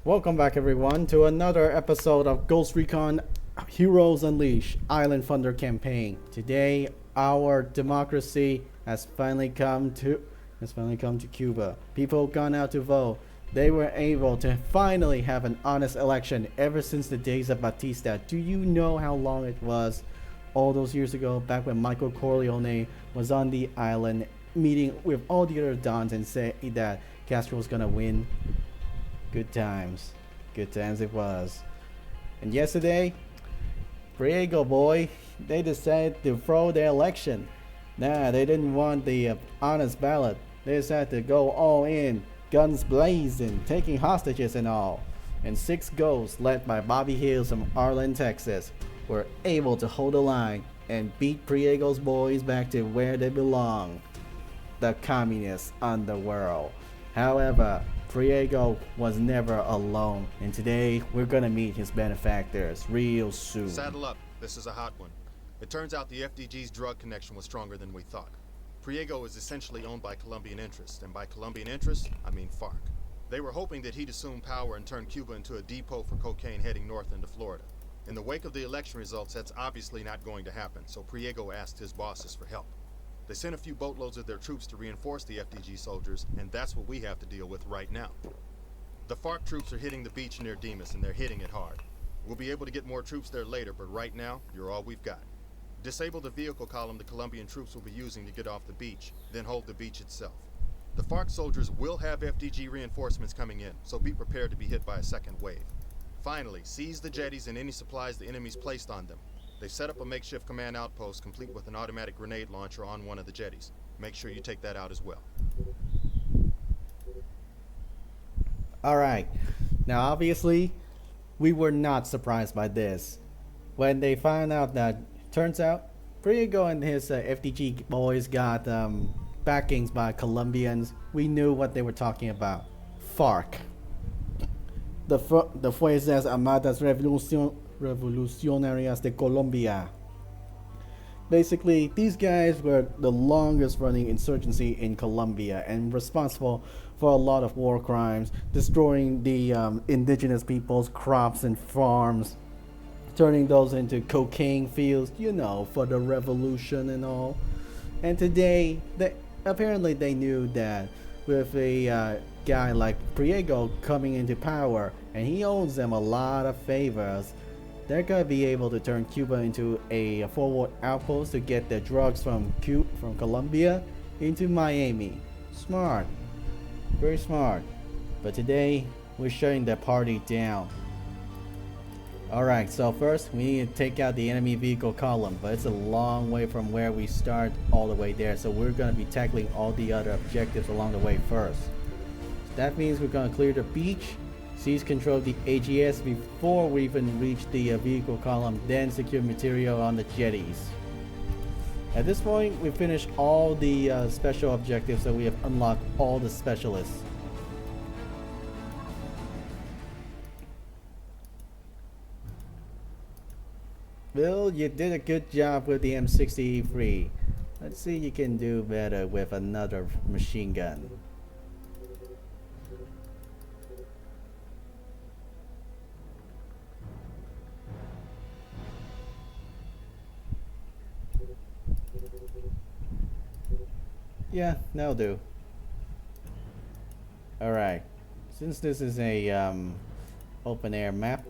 Welcome back, everyone, to another episode of Ghost Recon Heroes Unleashed Island Thunder campaign. Today, our democracy has finally come to Cuba. People gone out to vote. They were able to finally have an honest election ever since the days of Batista. Do you know how long it was? All those years ago, back when Michael Corleone was on the island meeting with all the other Dons and say that Castro was gonna win. Good times. Good times it was. And yesterday, Priego boy, they decided to throw their election. Nah, they didn't want the honest ballot. They decided to go all in, guns blazing, taking hostages and all. And 6 ghosts led by Bobby Hills from Arlen, Texas, were able to hold the line and beat Priego's boys back to where they belong, the communist underworld. However, Priego was never alone, and today we're gonna meet his benefactors real soon. Saddle up, this is a hot one. It turns out the FDG's drug connection was stronger than we thought. Priego is essentially owned by Columbian interests, and by Columbian interests, I mean FARC. They were hoping that he'd assume power and turn Cuba into a depot for cocaine heading north into Florida. In the wake of the election results, that's obviously not going to happen, so Priego asked his bosses for help. They sent a few boatloads of their troops to reinforce the FDG soldiers, and that's what we have to deal with right now. The FARC troops are hitting the beach near Dimas, and they're hitting it hard. We'll be able to get more troops there later, but right now, you're all we've got. Disable the vehicle column the Colombian troops will be using to get off the beach, then hold the beach itself. The FARC soldiers will have FDG reinforcements coming in, so be prepared to be hit by a second wave. Finally, seize the jetties and any supplies the enemy's placed on them. They set up a makeshift command outpost complete with an automatic grenade launcher on one of the jetties. Make sure you take that out as well. Alright, now obviously, we were not surprised by this. When they found out that, turns out, Priego and his FDG boys got backings by Colombians, we knew what they were talking about. FARC. The Fuerzas Armadas Revolucionarias de Colombia. Basically, these guys were the longest running insurgency in Colombia and responsible for a lot of war crimes, destroying the indigenous people's crops and farms, turning those into cocaine fields, you know, for the revolution and all. And today, apparently they knew that with a guy like Priego coming into power, and he owes them a lot of favors, they're gonna be able to turn Cuba into a forward outpost to get their drugs from Colombia into Miami. Smart. Very smart. But today, we're shutting the party down. Alright, so first we need to take out the enemy vehicle column, but it's a long way from where we start all the way there, so we're gonna be tackling all the other objectives along the way first. That means we're gonna clear the beach, seize control of the AGS before we even reach the vehicle column, then secure material on the jetties. At this point, we finished all the special objectives, so we have unlocked all the specialists. Bill, you did a good job with the M63. Let's see if you can do better with another machine gun. Yeah, that'll do. Alright, since this is a open air map,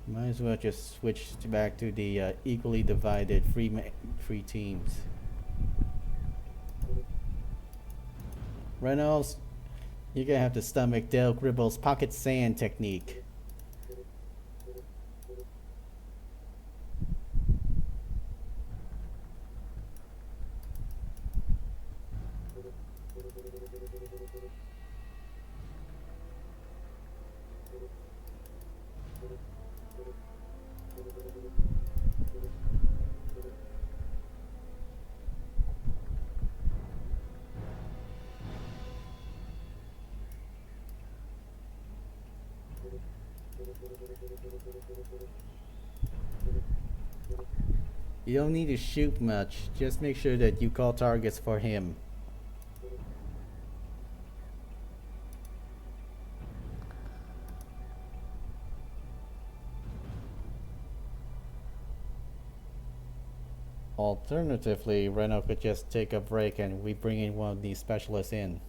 might as well just switch back to the equally divided free teams. Reynolds, you're gonna have to stomach Del Gribble's pocket sand technique. You don't need to shoot much, just make sure that you call targets for him. Alternatively, Renault could just take a break and we bring in one of these specialists in.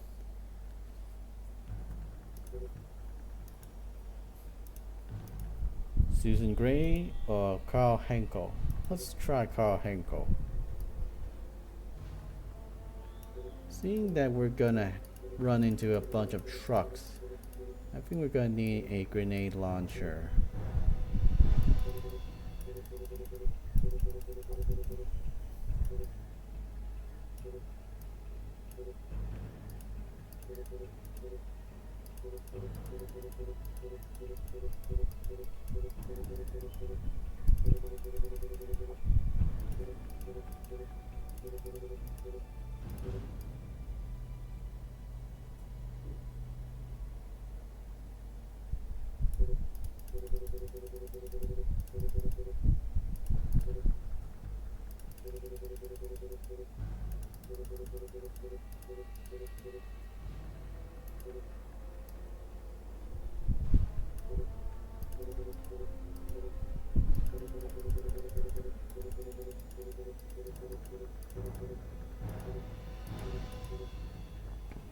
Susan Gray or Carl Henkel? Let's try Carl Henkel. Seeing that we're gonna run into a bunch of trucks, I think we're gonna need a grenade launcher.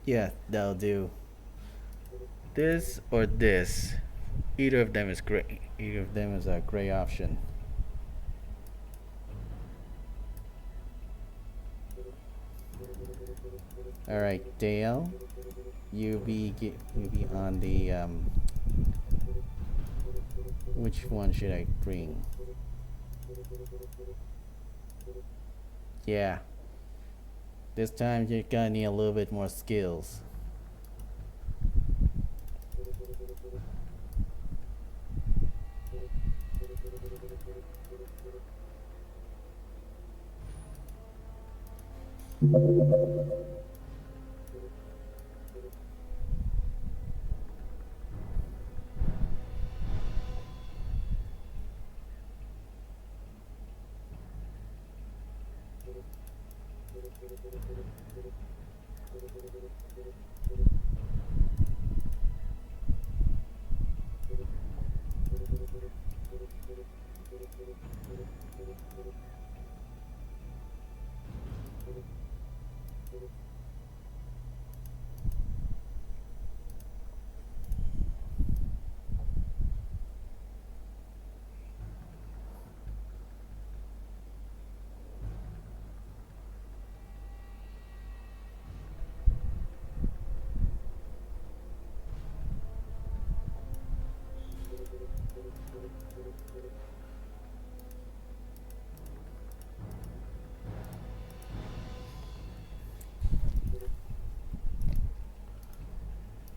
Yeah, that'll do. This or this. Either of them is great. Either of them is a great option. Alright, Dale. You be on the which one should I bring? Yeah. This time you're gonna need a little bit more skills.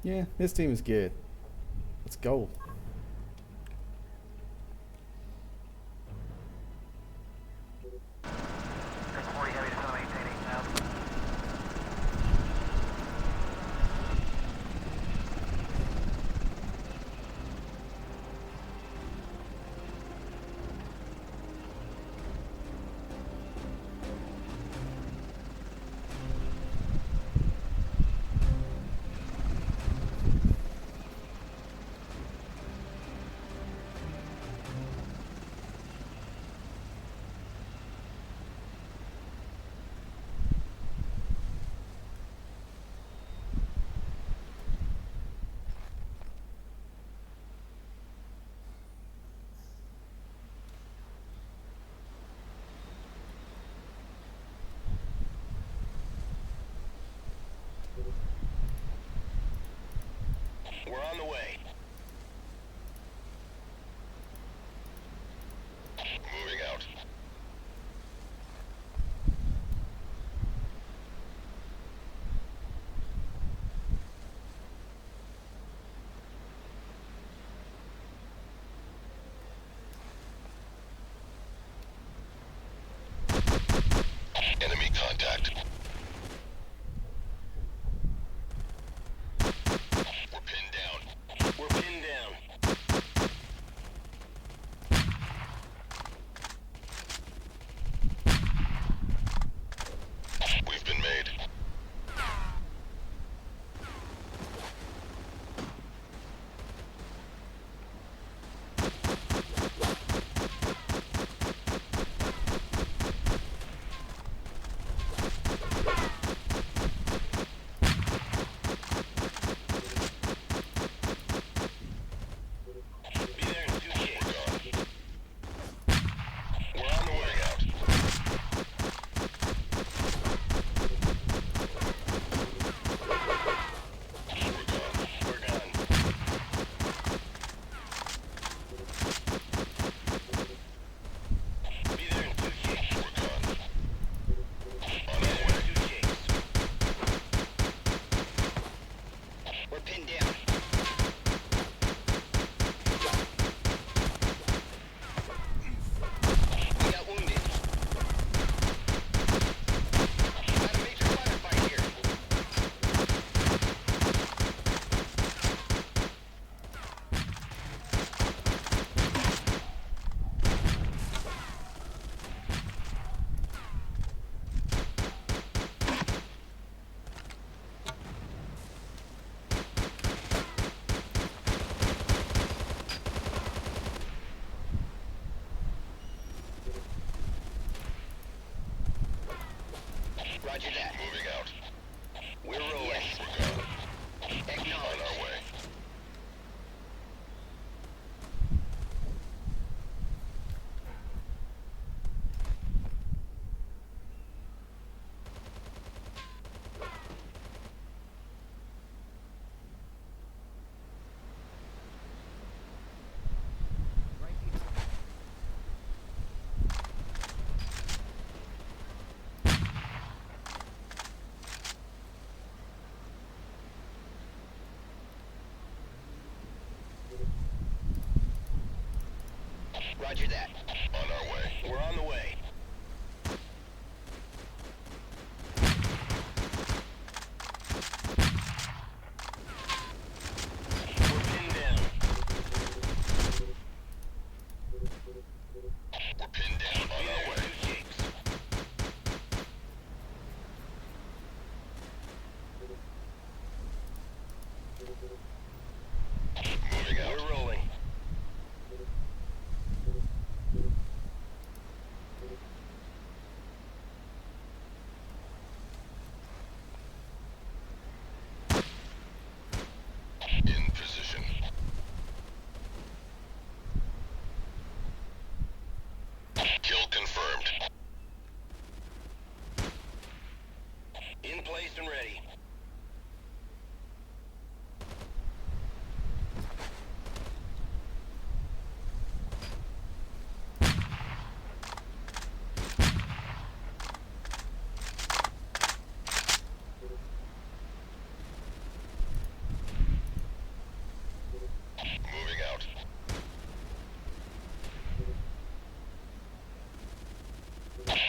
Yeah, this team is good. Let's go. We're on the way. Moving out. Enemy contact. We're pinned down. We're Roger that. Moving out. We're rolling. Yes. We're going. Acknowledged. On our way. Roger that. On our way. We're on the way. We're pinned down. We're pinned down. On our way. Moving out. We're rolling. In position. Kill confirmed. In place and ready. Moving out.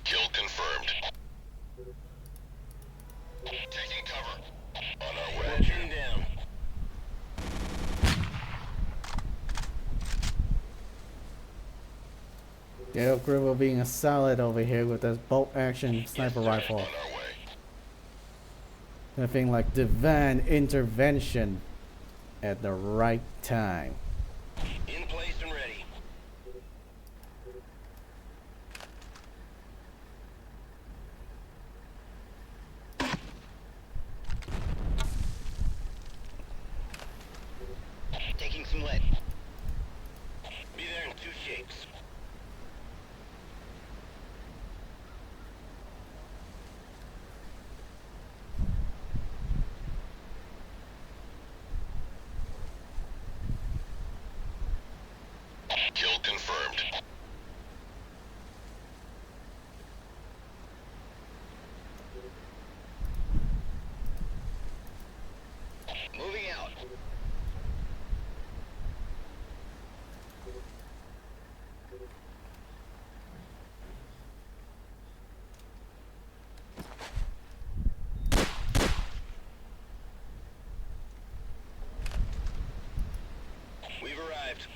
Kill confirmed. Taking cover. On our way. We're pinned down. Yeah, Gribble being a solid over here with this bolt action sniper rifle. On our way. Nothing like divine intervention at the right time. In place and ready. Taking some lead. Be there in 2 shakes. Kill confirmed. Moving out. We've arrived.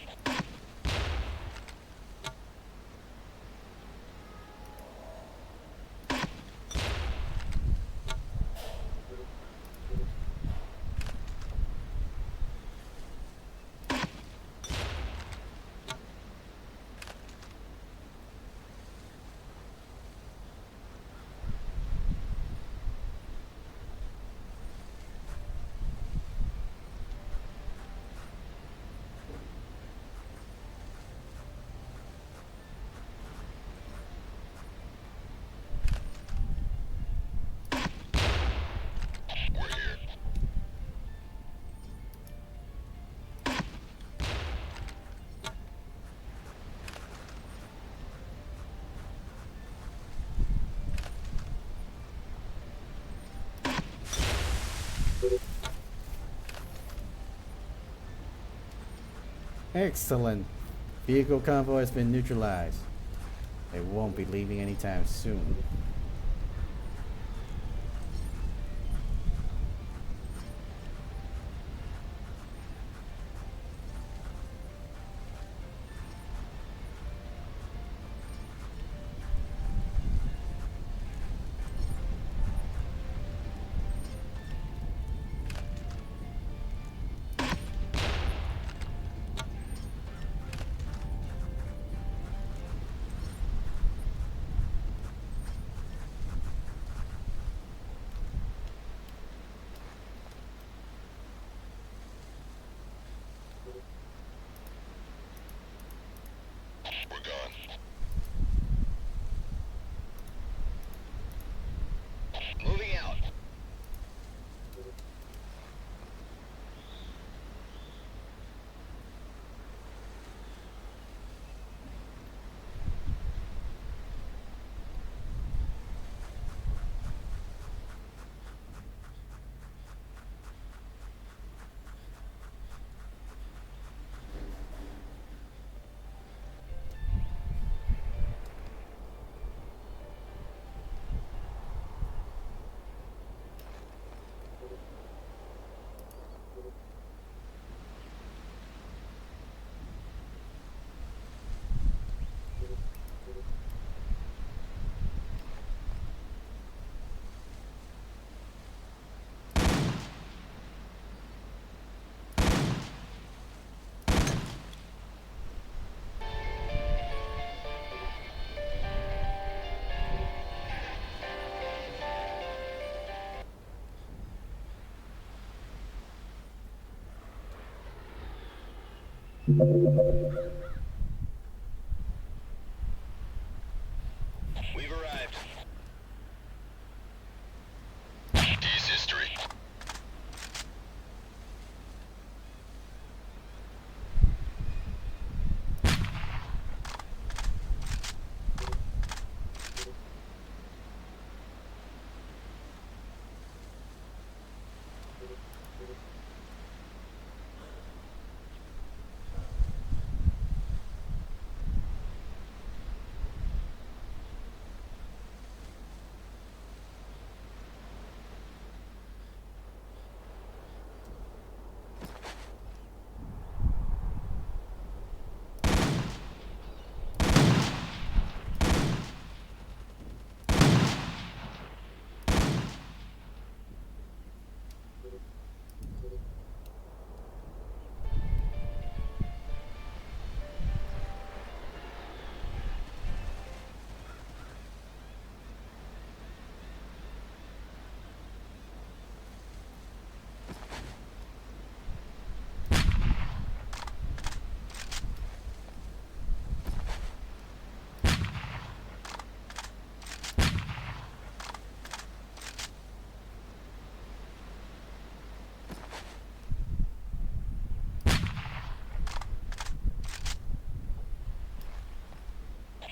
We're here. Excellent. Vehicle convoy has been neutralized. They won't be leaving anytime soon. We've arrived. D's history.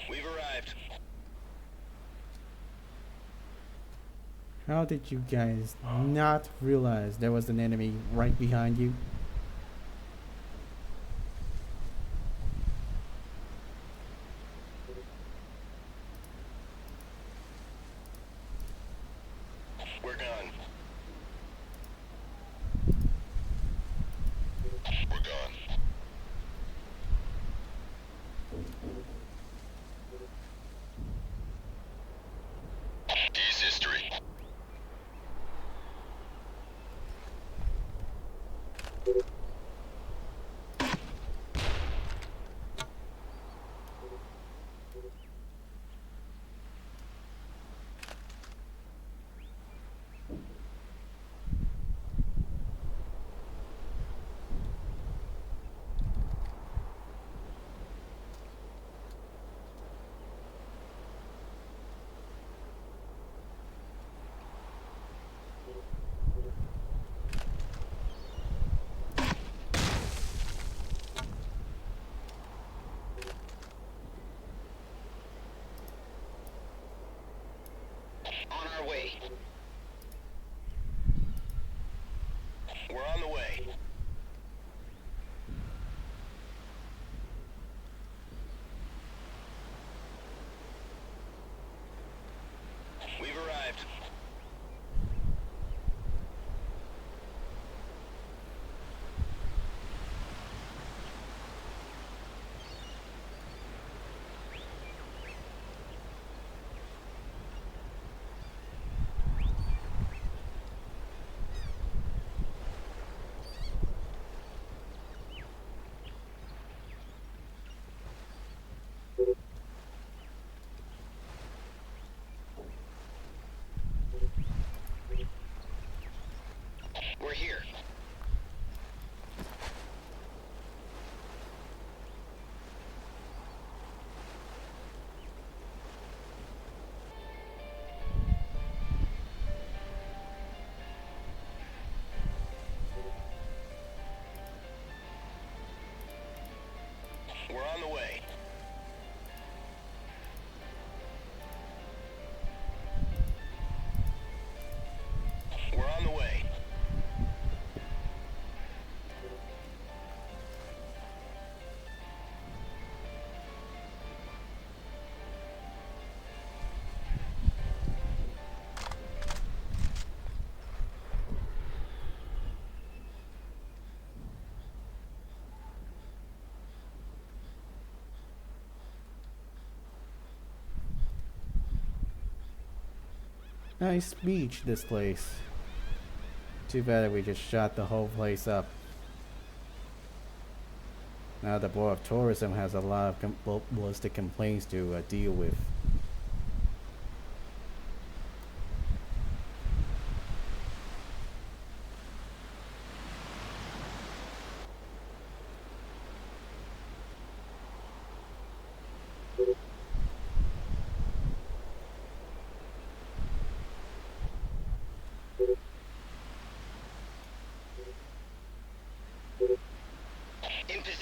We've arrived. How did you guys not realize there was an enemy right behind you? We're gone. We're gone. D's history. On our way. We're on the way. We've arrived. We're here. We're on the way. We're on the way. Nice beach, this place. Too bad that we just shot the whole place up. Now the Board of Tourism has a lot of ballistic complaints to deal with.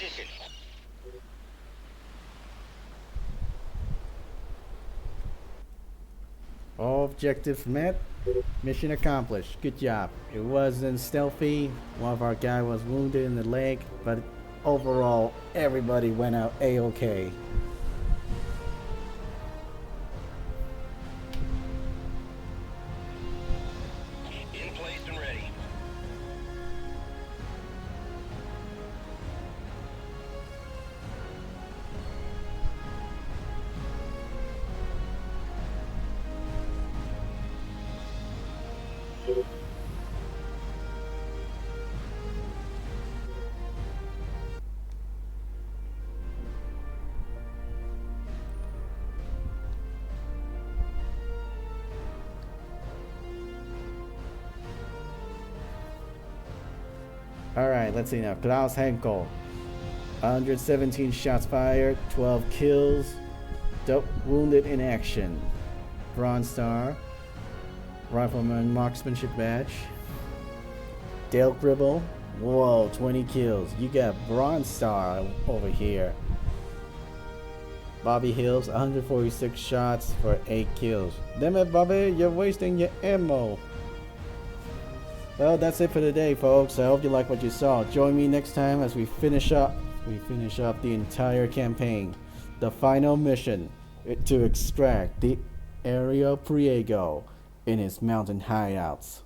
position. All objectives met. Mission accomplished. Good job. It wasn't stealthy. One of our guys was wounded in the leg, but overall, everybody went out A-OK. In place and ready. Alright, let's see now. Klaus Henkel. 117 shots fired, 12 kills, wounded in action. Bronze Star. Rifleman Marksmanship Badge. Dale Gribble. Whoa, 20 kills. You got Bronze Star over here. Bobby Hills, 146 shots for 8 kills. Damn it, Bobby, you're wasting your ammo. Well, that's it for today, folks. I hope you like what you saw. Join me next time as we finish up the entire campaign. The final mission to extract the area Priego in his mountain hideouts.